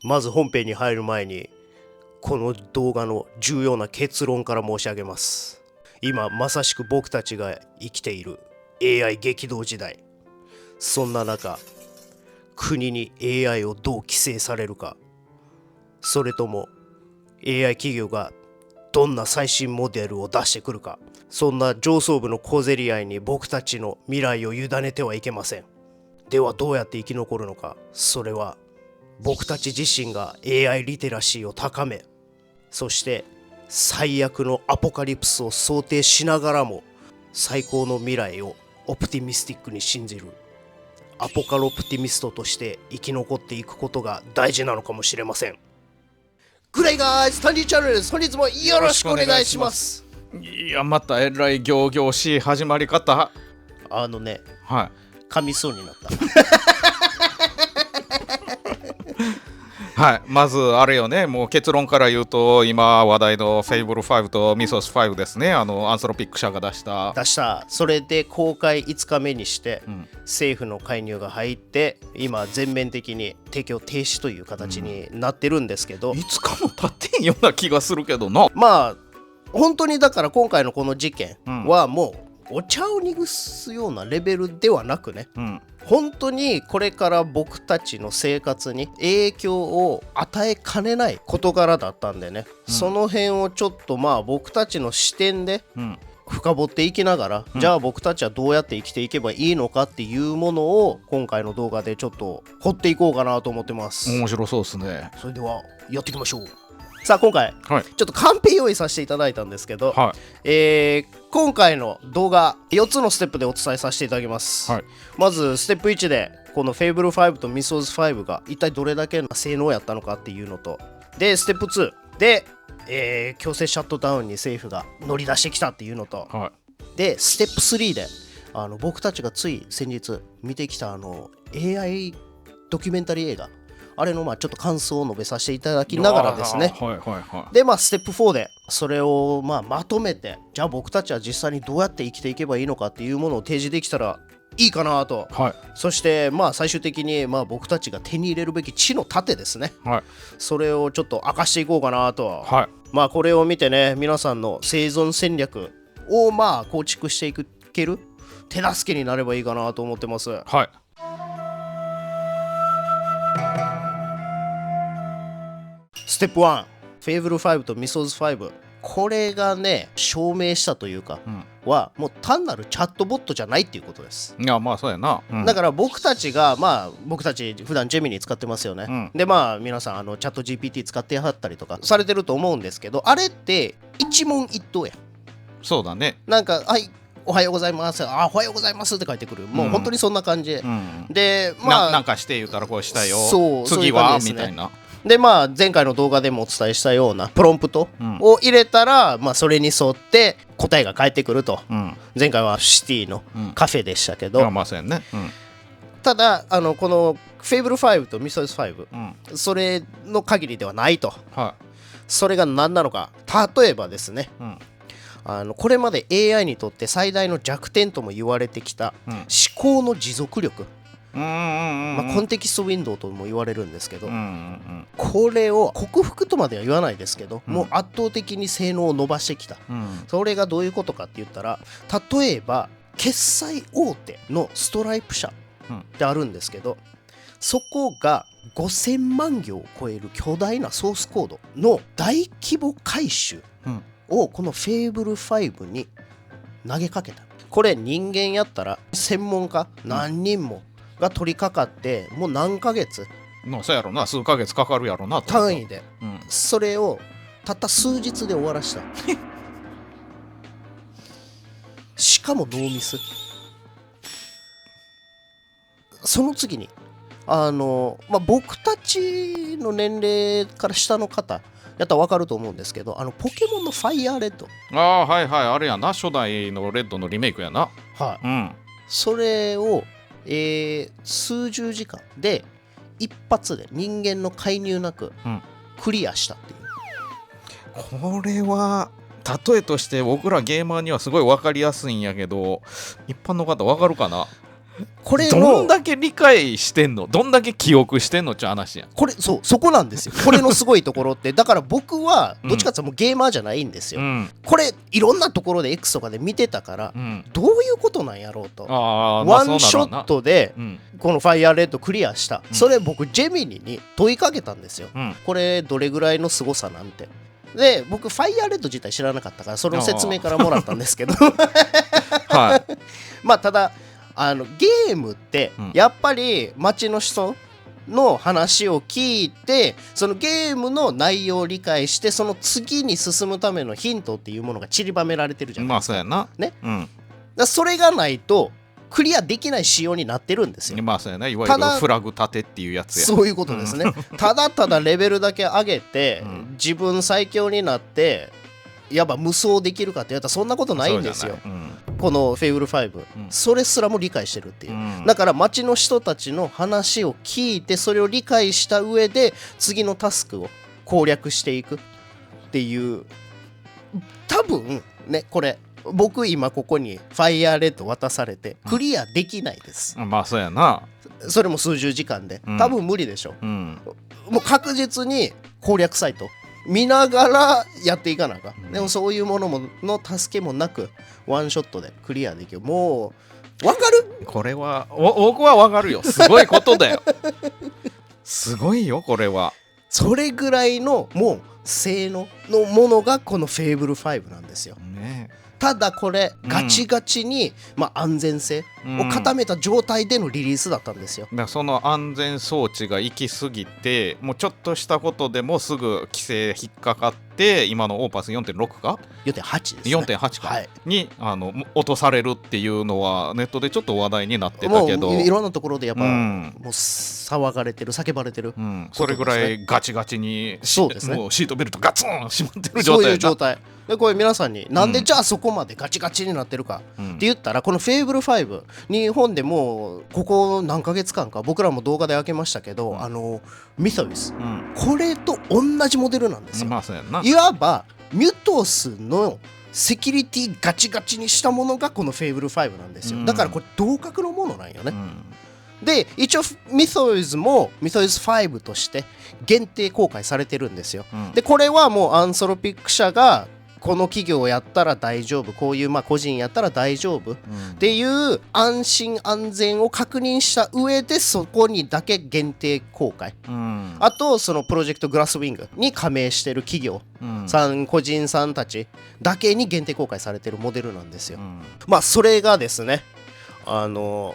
まず本編に入る前にこの動画の重要な結論から申し上げます。今まさしく僕たちが生きている AI 激動時代。そんな中、国に AI をどう規制されるか、それとも AI 企業がどんな最新モデルを出してくるか、そんな上層部の小競り合いに僕たちの未来を委ねてはいけません。ではどうやって生き残るのか。それは僕たち自身が AI リテラシーを高め、そして最悪のアポカリプスを想定しながらも最高の未来をオプティミスティックに信じるアポカロプティミストとして生き残っていくことが大事なのかもしれません。グレイガーズタンディチャンネルです。本日もよろしくお願いします。いや、またえらい仰々しい始まり方。はい、噛みそうになったはい、まずあれよね、もう結論から言うと、今話題のフェイブル5とミソス5ですね。アンソロピック社が出したそれで公開5日目にして、政府の介入が入って今全面的に提供停止という形になってるんですけど、5日も経ってんような気がするけどな。まあ本当にだから今回のこの事件はもうお茶を濁すようなレベルではなくね、本当にこれから僕たちの生活に影響を与えかねない事柄だったんでね、その辺をちょっと僕たちの視点で深掘っていきながら、じゃあ僕たちはどうやって生きていけばいいのかっていうものを今回の動画でちょっと掘っていこうかなと思ってます。面白そうですね。それではやっていきましょう。さあ今回、ちょっとカンペ用意させていただいたんですけど、今回の動画4つのステップでお伝えさせていただきます。まずステップ1でこの Fable 5と Mythos 5が一体どれだけの性能やったのかっていうのと、でステップ2で、強制シャットダウンに政府が乗り出してきたっていうのと、でステップ3で僕たちがつい先日見てきたAI ドキュメンタリー映画、あれのちょっと感想を述べさせていただきながらですね、でステップ4でそれをまとめて、じゃあ僕たちは実際にどうやって生きていけばいいのかっていうものを提示できたらいいかなと、そして最終的に僕たちが手に入れるべき地の盾ですね、それをちょっと明かしていこうかなと、これを見てね、皆さんの生存戦略を構築していける手助けになればいいかなと思ってます。ステップ1、Fable 5と Mythos 5、これがね証明したというか、はもう単なるチャットボットじゃないっていうことです。いやそうやな、だから僕たちが僕たち普段ジェミニー使ってますよね、で皆さんチャット GPT 使ってはったりとかされてると思うんですけど、あれって一問一答や。そうだね。なんかおはようございます、おはようございますって書いてくる、もう本当にそんな感じで、なんかして言ったらこうしたよ、次はみたいな。で前回の動画でもお伝えしたようなプロンプトを入れたら、それに沿って答えが返ってくると、前回はシティのカフェでしたけど、ただこの Fable 5と Mythos 5、それの限りではないと、それが何なのか。例えばですね、これまで AI にとって最大の弱点とも言われてきた思考の持続力、コンテキストウィンドウとも言われるんですけど、これを克服とまでは言わないですけど、もう圧倒的に性能を伸ばしてきた、それがどういうことかって言ったら、例えば決済大手のストライプ社ってあるんですけど、そこが5000万行を超える巨大なソースコードの大規模回収をこの Fable 5に投げかけた。これ人間やったら専門家何人もが取り掛かってもう何ヶ月、そうやろな、数ヶ月かかるやろな単位で、それをたった数日で終わらしたしかもノーミス。その次に僕たちの年齢から下の方やったら分かると思うんですけど、ポケモンのファイヤーレッド、あれやな、初代のレッドのリメイクやな。それを数十時間で一発で人間の介入なくクリアしたっていう、これは例えとして僕らゲーマーにはすごい分かりやすいんやけど、一般の方分かるかな。これどんだけ理解してんの、どんだけ記憶してんのっちゅう話やん。これそこなんですよ。これのすごいところってだから僕はどっちかっていうともうゲーマーじゃないんですよ、これいろんなところで X とかで見てたから、どういうことなんやろうと、ワンショットでこのファイヤーレッドクリアした、それ僕ジェミニに問いかけたんですよ、これどれぐらいの凄さなんて。で僕ファイヤーレッド自体知らなかったからその説明からもらったんですけどはい、まあただゲームってやっぱり街の人の話を聞いてそのゲームの内容を理解してその次に進むためのヒントっていうものが散りばめられてるじゃないですか。まあそうやな、ね、だそれがないとクリアできない仕様になってるんですよ。まあそうやな、いわゆるフラグ立てっていうやつや。そういうことですね、ただただレベルだけ上げて、自分最強になってやっぱ無双できるかって言ったらそんなことないんですよ、このフェイブル5、それすらも理解してるっていう、だから街の人たちの話を聞いてそれを理解した上で次のタスクを攻略していくっていう、多分ねこれ僕今ここにファイヤーレッド渡されてクリアできないです、まあそうやな、それも数十時間で多分無理でしょ、もう確実に攻略サイト見ながらやっていかなあかん、でもそういうものもの助けもなくワンショットでクリアできる。もう分かる？これは僕は分かるよ、すごいことだよすごいよこれは。それぐらいのもう性能のものがこのフェイブル5なんですよ、ね。ただこれガチガチに、安全性を固めた状態でのリリースだったんですよ、だからその安全装置が行き過ぎてもうちょっとしたことでもすぐ規制引っかかって今のオーパス 4.6 か 4.8 ですね 4.8 か、に落とされるっていうのはネットでちょっと話題になってたけど、もういろんなところでやっぱ、もう騒がれてる叫ばれてる、それぐらいガチガチにそうですね、もうシートベルトガツン締まってる状態。そういう状態でこれ皆さんになんでじゃあそこまでガチガチになってるかって言ったら、このフェイブル5日本でもうここ何ヶ月間か僕らも動画で開けましたけど、ミトリス、これと同じモデルなんですよ、いわばミュトスのセキュリティガチガチにしたものがこのフェイブル5なんですよ、だからこれ同格のものなんよね、で一応ミトリズもミトリズ5として限定公開されてるんですよ、でこれはもうアンソロピック社がこの企業をやったら大丈夫、こういう個人やったら大丈夫っていう安心安全を確認した上でそこにだけ限定公開、あとそのプロジェクトグラスウィングに加盟してる企業さん、個人さんたちだけに限定公開されてるモデルなんですよ、それがですねフェ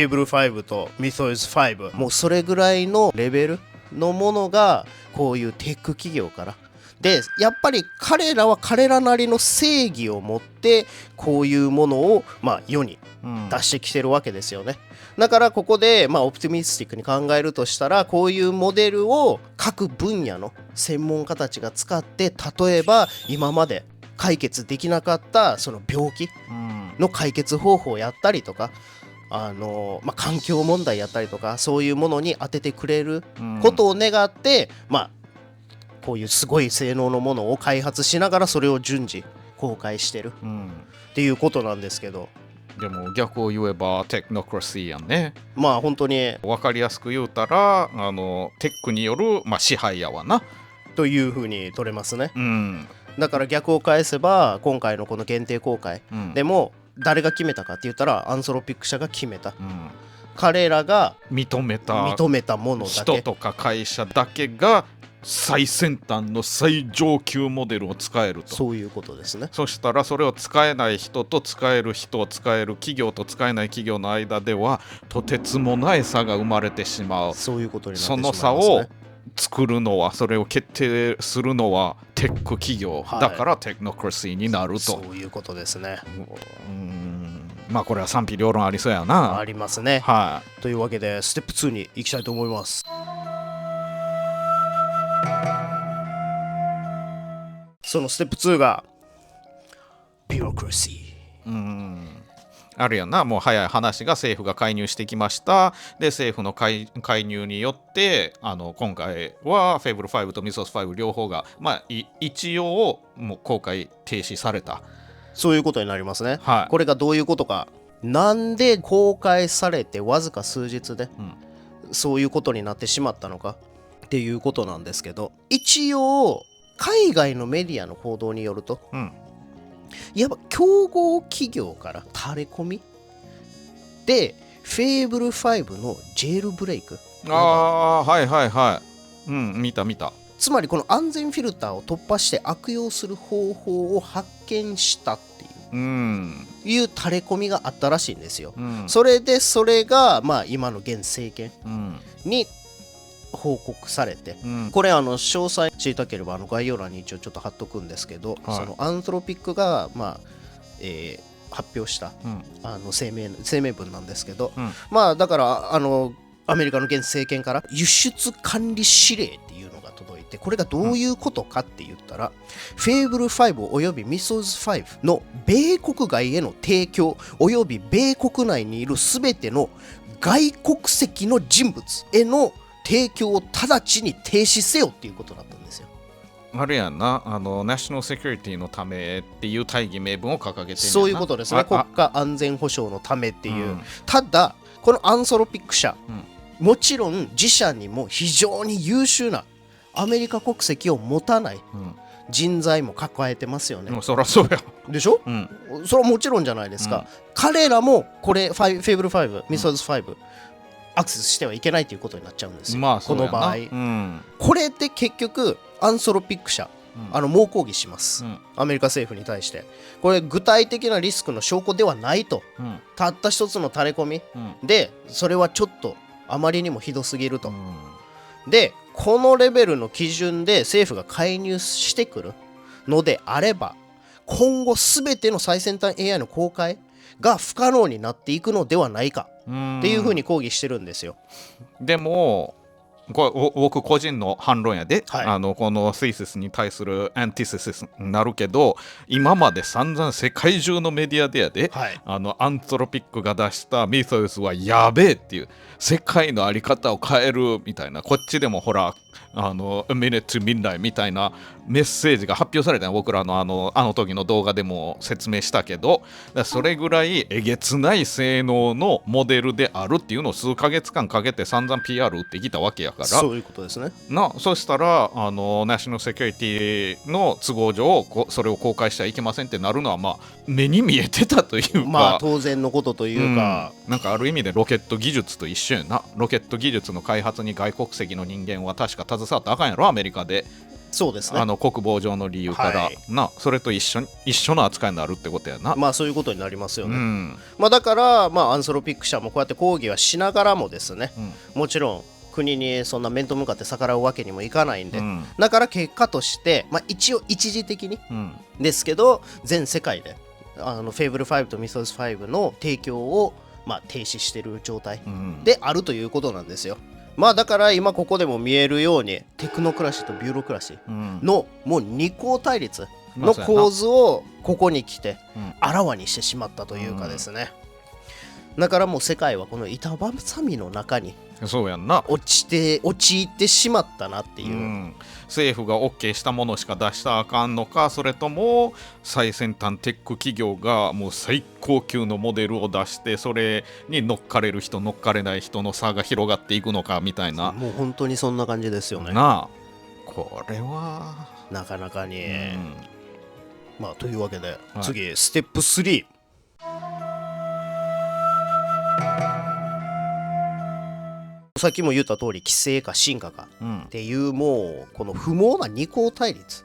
イブル5とミトリズ5、もうそれぐらいのレベルのものがこういうテック企業からで、やっぱり彼らは彼らなりの正義を持ってこういうものを世に出してきてるわけですよね。だからここでオプティミスティックに考えるとしたら、こういうモデルを各分野の専門家たちが使って、例えば今まで解決できなかったその病気の解決方法をやったりとか、環境問題やったりとか、そういうものに当ててくれることを願って、こういうすごい性能のものを開発しながらそれを順次公開してるっていうことなんですけど、でも逆を言えばテクノクラシーやんね。本当に分かりやすく言うたらテックによる、支配やわなというふうに取れますね、だから逆を返せば今回のこの限定公開でも誰が決めたかって言ったらアンソロピック社が決めた、彼らが認めたものだけ、人とか会社だけが最先端の最上級モデルを使えると。そういうことですね。そしたらそれを使えない人と使える人、使える企業と使えない企業の間ではとてつもない差が生まれてしまう。そういうことになってしまいますね。その差を作るのは、それを決定するのはテック企業、だからテクノクラシーになると。そういうことですね。これは賛否両論ありそうやな。ありますね。というわけでステップ2に行きたいと思います。そのステップ2がビュロクラシー。あるやんな。もう早い話が政府が介入してきました。で政府の介入によって今回はフェイブル5とミソス5両方が一応もう公開停止された。そういうことになりますね、これがどういうことかなんで公開されてわずか数日でそういうことになってしまったのかっていうことなんですけど、一応海外のメディアの報道によると、いわば競合企業からタレコミでフェーブル5のジェールブレイク、はいはいはい、見た。つまりこの安全フィルターを突破して悪用する方法を発見したっていうタレコミがあったらしいんですよ。それがまあ今の現政権に報告されて、これ詳細知りたければ概要欄に一応ちょっと貼っとくんですけど、そのアントロピックがまあ、発表した、声明文なんですけど、まあだからアメリカの現政権から輸出管理指令っていうのが届いて、これがどういうことかって言ったら、フェーブル5およびミソズ5の米国外への提供および米国内にいるすべての外国籍の人物への提供を直ちに停止せよっていうことだったんですよ。あれやんな、ナショナルセキュリティのためっていう大義名分を掲げてるんやな。そういうことですね。国家安全保障のためっていう、ただこのアンソロピック社、もちろん自社にも非常に優秀なアメリカ国籍を持たない人材も抱えてますよね。そりゃそうやでしょ、それはもちろんじゃないですか。彼らもこれフェーブル5、ミソズ5、アクセスしてはいけないということになっちゃうんですよ、この場合、これで結局アンソロピック社、猛抗議します、アメリカ政府に対して。これ具体的なリスクの証拠ではないと、たった一つのタレコミ、でそれはちょっとあまりにもひどすぎると、でこのレベルの基準で政府が介入してくるのであれば、今後すべての最先端 AI の公開が不可能になっていくのではないかっていうふうに抗議してるんですよ。でもこれ僕個人の反論やで、このシーシスに対するアンティシスになるけど、今まで散々世界中のメディアでやで、アントロピックが出したミソウスはやべえっていう、世界の在り方を変えるみたいな、こっちでもほらminute to midnight みたいなメッセージが発表されたの。僕らのあの時の動画でも説明したけど、それぐらいえげつない性能のモデルであるっていうのを数ヶ月間かけて散々 PR 打ってきたわけやから、そういうことですね。そしたらナショナルセキュリティの都合上それを公開してはいけませんってなるのは、まあ目に見えてたというか、まあ当然のことというか、なんかある意味でロケット技術と一緒やな。ロケット技術の開発に外国籍の人間は確か携わったらあかんやろ、アメリカで。そうですね、国防上の理由から、それと一緒の扱いになるってことやな。まあそういうことになりますよね、まあだからアンソロピック社もこうやって抗議はしながらもですね、もちろん国にそんな面と向かって逆らうわけにもいかないんで、だから結果として、一応一時的に、ですけど全世界でフェーブル5とミソズ5の提供を停止している状態であるということなんですよ。だから今ここでも見えるようにテクノクラシーとビューロクラシーのもう二項対立の構図をここに来てあらわにしてしまったというかですね、だからもう世界はこの板挟みの中にそうやんな陥ってしまったなっていう、政府が OK したものしか出したらあかんのか、それとも最先端テック企業がもう最高級のモデルを出してそれに乗っかれる人乗っかれない人の差が広がっていくのかみたいな。もう本当にそんな感じですよね。これはなかなかに、というわけで、次ステップ3。さっきも言った通り規制か進化かっていう、もうこの不毛な二項対立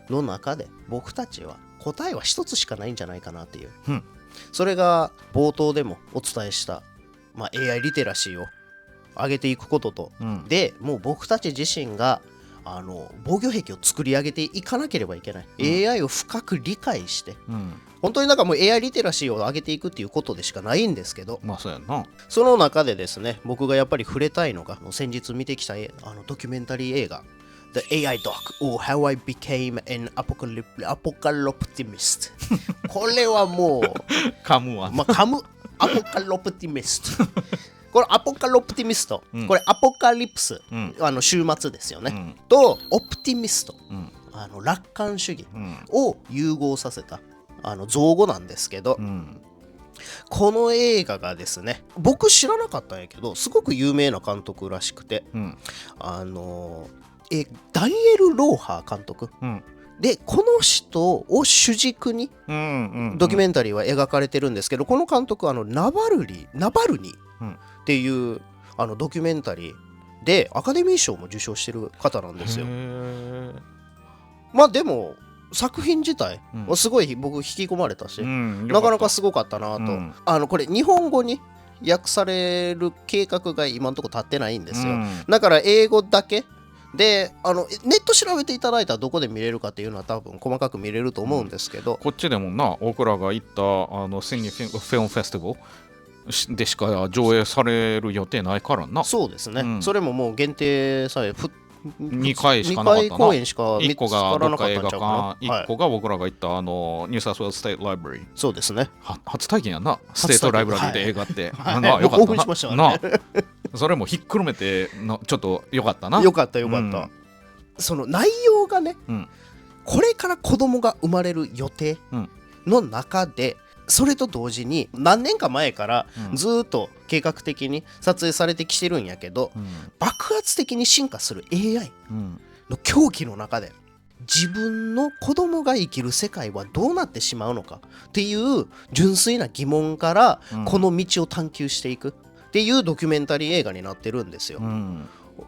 の中で僕たちは答えは一つしかないんじゃないかなっていう、それが冒頭でもお伝えした、AI リテラシーを上げていくことと、でもう僕たち自身が防御壁を作り上げていかなければいけない、AI を深く理解して、本当になんかもう AI リテラシーを上げていくっていうことでしかないんですけど、そうやな。その中でですね、僕がやっぱり触れたいのが先日見てきたドキュメンタリー映画 The AI Doc or How I Became an Apocalyptimist これはもう噛むわ、噛むアポカロプティミストこれアポカロプティミスト、これアポカリプス、終末ですよね、とオプティミスト、楽観主義を融合させた造語なんですけど、この映画がですね、僕知らなかったんやけどすごく有名な監督らしくて、ダニエル・ローハー監督、でこの人を主軸にドキュメンタリーは描かれてるんですけど、この監督はナバルニっていうドキュメンタリーでアカデミー賞も受賞してる方なんですよ。まあでも作品自体はすごい僕引き込まれたし、なかなかすごかったなと、これ日本語に訳される計画が今のところ立ってないんですよ、だから英語だけでネット調べていただいたらどこで見れるかっていうのは多分細かく見れると思うんですけど、こっちでもな僕らが行ったシドニーフィルムフェスティバルでしか上映される予定ないからな。そうですね、それももう限定さえ2回しかなかったな。公演しか1個がどっか映画館、1個が僕らが行ったニューサウスウェールズステートライブラリー。そうですね、初体験やな、ステートライブラリーで映画って、よかったな。それもひっくるめてちょっとよかったな。よかった、その内容がね、これから子供が生まれる予定の中で、それと同時に何年か前からずっと計画的に撮影されてきてるんやけど、爆発的に進化する AI の狂気の中で自分の子供が生きる世界はどうなってしまうのかっていう純粋な疑問からこの道を探求していくっていうドキュメンタリー映画になってるんですよ。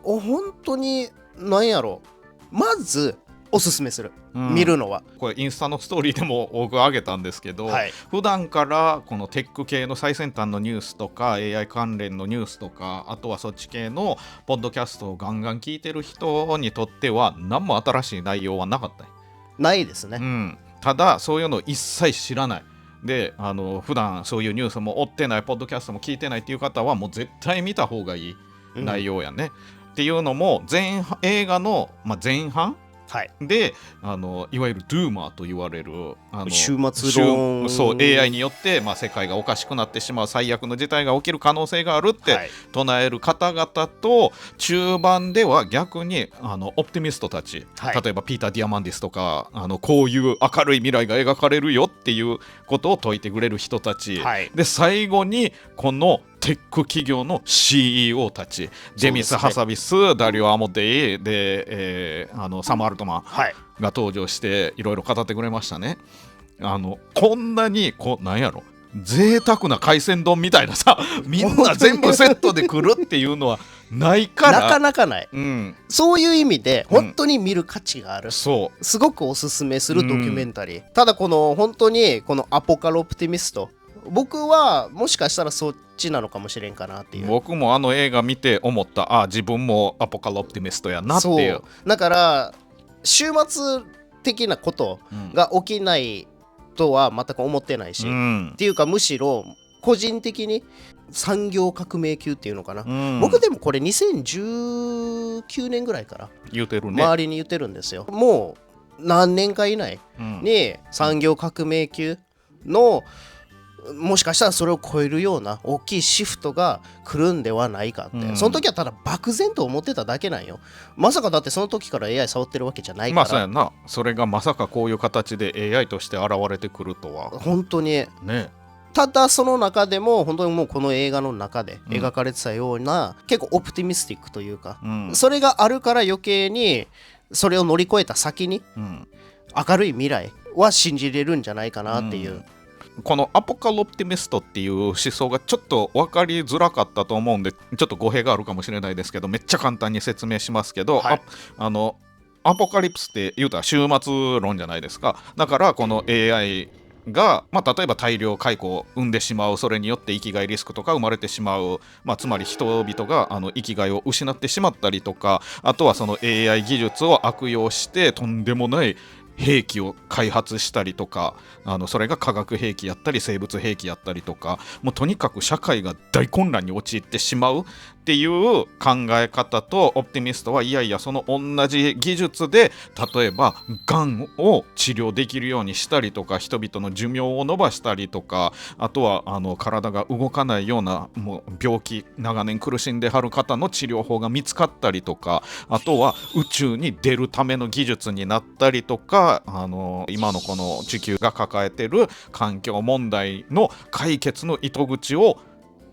本当に何やろ、まずおすすめする、見るのはこれインスタのストーリーでも僕上げたんですけど、普段からこのテック系の最先端のニュースとか AI 関連のニュースとか、あとはそっち系のポッドキャストをガンガン聞いてる人にとっては何も新しい内容はなかった。ないですね、ただそういうのを一切知らないで、普段そういうニュースも追ってない、ポッドキャストも聞いてないっていう方はもう絶対見た方がいい内容やね、っていうのも映画の、前半でいわゆるドゥーマーと言われる終末論、そう AI によって、世界がおかしくなってしまう最悪の事態が起きる可能性があるって唱える方々と、中盤では逆にオプティミストたち、例えばピーター・ディアマンディスとかこういう明るい未来が描かれるよっていうことを説いてくれる人たち、で最後にこのテック企業の CEO たち、デミス・ハサビス、ダリオ・アモデイで、サム・アルトマンが登場していろいろ語ってくれましたね。こんなになんやろ、贅沢な海鮮丼みたいなさ、みんな全部セットで来るっていうのはないからなかなかない、そういう意味で本当に見る価値がある、すごくおすすめするドキュメンタリー、ただ本当にこのアポカルオプティミスト、僕はもしかしたらそっちなのかもしれんかなっていう。僕も映画見て思った。自分もアポカルオプティミストやなっていう。だから終末的なことが起きないとは全く思ってないし、っていうかむしろ個人的に産業革命級っていうのかな、僕でもこれ2019年ぐらいから言うてるね、周りに言ってるんですよ。もう何年か以内に産業革命級のもしかしたらそれを超えるような大きいシフトが来るんではないかって、その時はただ漠然と思ってただけなんよ。まさかだってその時から AI 触ってるわけじゃないから。そうやな。それがまさかこういう形で AI として現れてくるとは本当にね。ただその中でも本当にもうこの映画の中で描かれてたような、結構オプティミスティックというか、それがあるから余計にそれを乗り越えた先に、明るい未来は信じれるんじゃないかなっていう、このアポカルオプティミストっていう思想がちょっと分かりづらかったと思うんで、ちょっと語弊があるかもしれないですけど、めっちゃ簡単に説明しますけど、アポカリプスって言うたら終末論じゃないですか。だからこの AIが、例えば大量解雇を生んでしまう、それによって生きがいリスクとか生まれてしまう、つまり人々が生きがいを失ってしまったりとか、あとはその AI 技術を悪用してとんでもない兵器を開発したりとか、それが化学兵器やったり生物兵器やったりとか、もうとにかく社会が大混乱に陥ってしまうっていう考え方と、オプティミストはいやいやその同じ技術で例えばがんを治療できるようにしたりとか、人々の寿命を伸ばしたりとか、あとは体が動かないようなもう病気、長年苦しんではる方の治療法が見つかったりとか、あとは宇宙に出るための技術になったりとか、か今のこの地球が抱えてる環境問題の解決の糸口を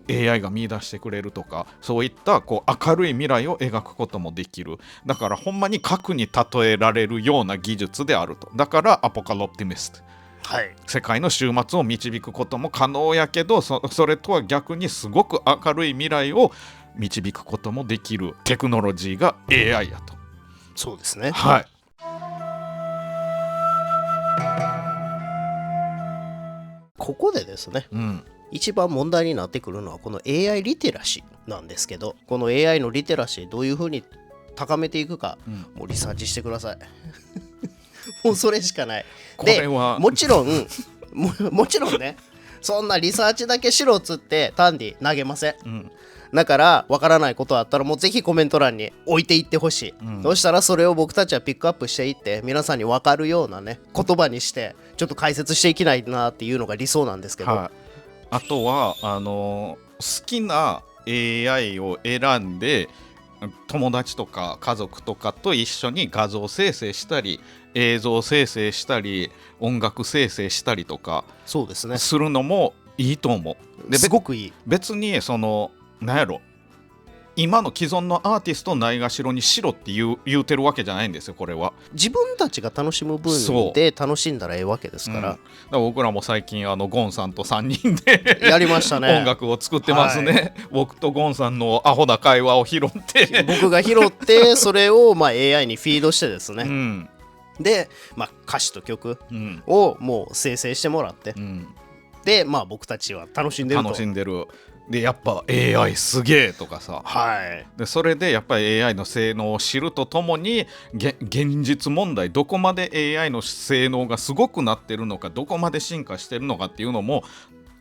AI が見出してくれるとか、そういったこう明るい未来を描くこともできる。だからほんまに核に例えられるような技術であると。だからアポカロプティミスト、はい、世界の終末を導くことも可能やけど、それとは逆にすごく明るい未来を導くこともできるテクノロジーが AI やと。そうですね。はい。ここでですね、一番問題になってくるのはこの AI リテラシーなんですけど、この AI のリテラシーどういうふうに高めていくか、もうリサーチしてください。もうそれしかない。でもちろんね、そんなリサーチだけしろっつって単に投げません。だから分からないことあったらもうぜひコメント欄に置いていってほしい。そしたらそれを僕たちはピックアップしていって皆さんに分かるようなね言葉にしてちょっと解説していきないなっていうのが理想なんですけど、はい、あとは好きな AI を選んで友達とか家族とかと一緒に画像生成したり映像生成したり音楽生成したりとかそうですねするのもいいと思う。すごくいい。別になんやろ、今の既存のアーティストをないがしろにしろって言うてるわけじゃないんですよ。これは自分たちが楽しむ分で楽しんだらええわけですから、だから僕らも最近ゴンさんと3人でやりましたね。音楽を作ってますね、はい、僕とゴンさんのアホな会話を拾って僕が拾ってそれをAI にフィードしてですね、で、歌詞と曲をもう生成してもらって、で僕たちは楽しんでると。でやっぱ AI すげえとかさ、はい、でそれでやっぱり AI の性能を知るとともに現実問題どこまで AI の性能がすごくなってるのかどこまで進化してるのかっていうのも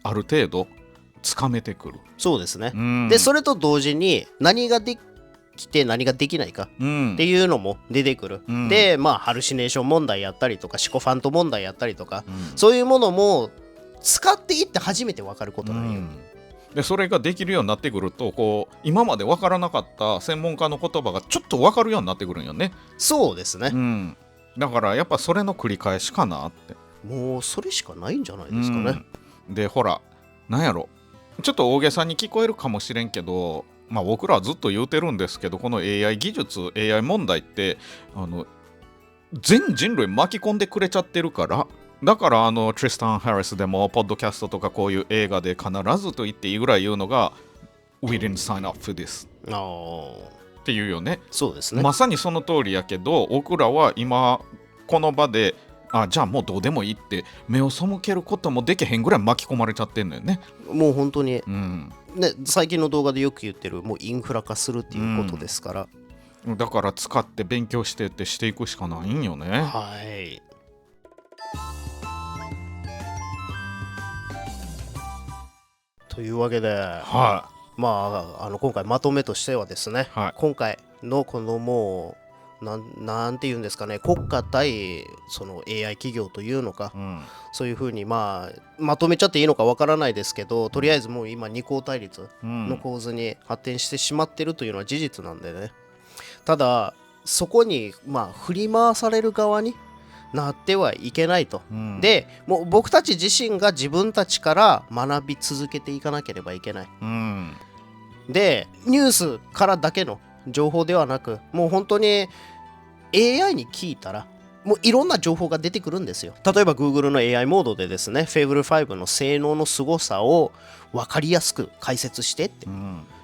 ある程度つかめてくる。そうですね、でそれと同時に何ができて何ができないかっていうのも出てくる、でハルシネーション問題やったりとかシコファント問題やったりとか、そういうものも使っていって初めて分かることなんよ。でそれができるようになってくるとこう今まで分からなかった専門家の言葉がちょっと分かるようになってくるんよね。そうですね、だからやっぱそれの繰り返しかなって。もうそれしかないんじゃないですかね。でほらなんやろ、ちょっと大げさに聞こえるかもしれんけど、僕らはずっと言うてるんですけど、この AI 技術 AI 問題って全人類巻き込んでくれちゃってるから、だからトリスタン・ハリスでもポッドキャストとかこういう映画で必ずと言っていいぐらい言うのが We didn't sign up for this っていうよね。そうですね、まさにその通りやけど、僕らは今この場でじゃあもうどうでもいいって目を背けることもできへんぐらい巻き込まれちゃってんのよね。もう本当に、ね、最近の動画でよく言ってるもうインフラ化するっていうことですから、だから使って勉強してってしていくしかないんよね。はい。というわけで、今回まとめとしてはですね、今回のこのもうなんていうんですかね、国家対その AI 企業というのか、そういうふうにまとめちゃっていいのかわからないですけど、とりあえずもう今二項対立の構図に発展してしまってるというのは事実なんでね。ただそこに振り回される側になってはいけないと、でもう僕たち自身が自分たちから学び続けていかなければいけない、でニュースからだけの情報ではなく、もう本当に AI に聞いたらもういろんな情報が出てくるんですよ。例えば Google の AI モードでですね Fable 5の性能の凄さを分かりやすく解説してって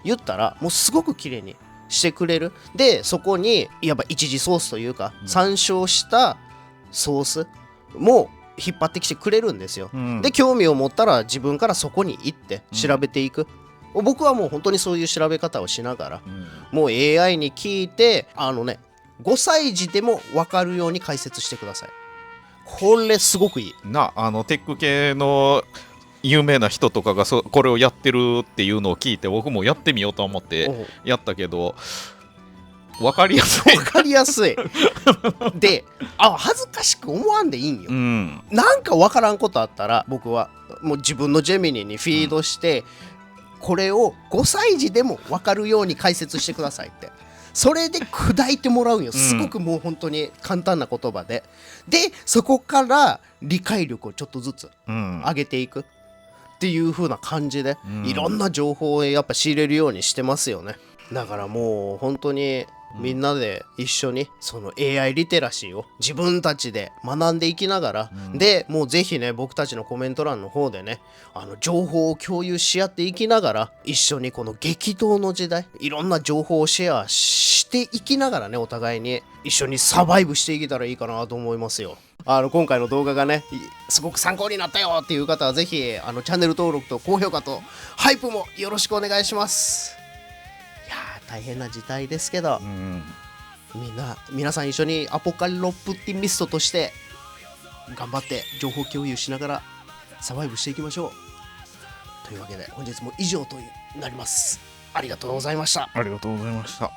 言ったら、もうすごく綺麗にしてくれる。でそこにいわば一次ソースというか、参照したソースも引っ張ってきてくれるんですよ、で興味を持ったら自分からそこに行って調べていく、僕はもう本当にそういう調べ方をしながら、もう AI に聞いて5歳児でも分かるように解説してください。これすごくいいな。テック系の有名な人とかがこれをやってるっていうのを聞いて僕もやってみようと思ってやったけど、分かりやすい分かりやすいで恥ずかしく思わんでいいんよ、なんか分からんことあったら僕はもう自分のジェミニにフィードして、これを5歳児でも分かるように解説してくださいって。それで砕いてもらうんよ。すごくもう本当に簡単な言葉で、でそこから理解力をちょっとずつ上げていくっていう風な感じで、いろんな情報をやっぱ仕入れるようにしてますよね。だからもう本当にみんなで一緒にその AI リテラシーを自分たちで学んでいきながら、でもうぜひね僕たちのコメント欄の方でね情報を共有し合っていきながら、一緒にこの激動の時代いろんな情報をシェアしていきながらね、お互いに一緒にサバイブしていけたらいいかなと思いますよ。今回の動画がねすごく参考になったよっていう方はぜひチャンネル登録と高評価とハイプもよろしくお願いします。いやー大変な事態ですけど、皆さん一緒にアポカリロプティミストとして頑張って情報共有しながらサバイブしていきましょう。というわけで本日も以上となります。ありがとうございました。ありがとうございました。